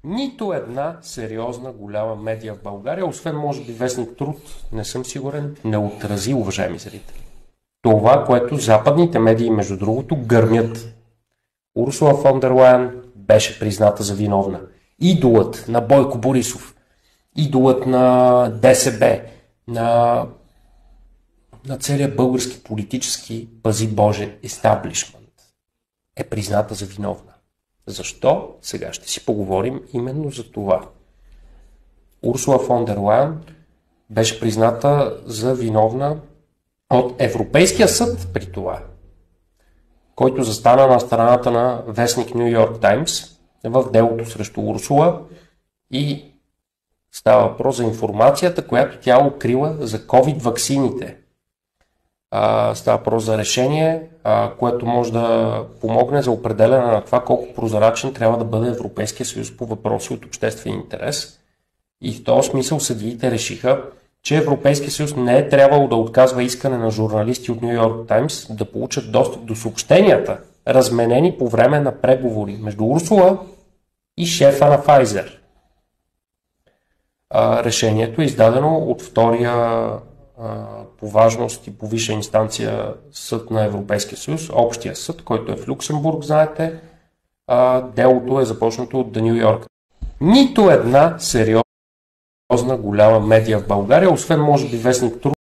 Нито една сериозна голяма медия в България, освен може би Вестник Труд, не съм сигурен, не отрази, уважаеми зрители. Това, което западните медии, между другото, гърмят. Урсула фон дер Лайен беше призната за виновна. Идолът на Бойко Борисов, идолът на ДСБ, на целия български политически, пази Боже, естаблишмент е призната за виновна. Защо? Сега ще си поговорим именно за това. Урсула фон дер Лайен беше призната за виновна от Европейския съд при това, който застана на страната на вестник Ню Йорк Таймс в делото срещу Урсула и става въпрос за информацията, която тя укрила за COVID ваксините. Става въпрос за решение, което може да помогне за определяне на това колко прозрачен трябва да бъде Европейския съюз по въпроси от обществен интерес. И в този смисъл съдиите решиха, че Европейския съюз не е трябвало да отказва искане на журналисти от Ню Йорк Таймс да получат достъп до съобщенията, разменени по време на преговори между Урсула и шефа на Pfizer. Решението е издадено от втория по важност и по висша инстанция съд на Европейския съюз, общия съд, който е в Люксембург, знаете. Делото е започнато от The New York. Нито една сериозна голяма медия в България, освен може би Вестник Труд,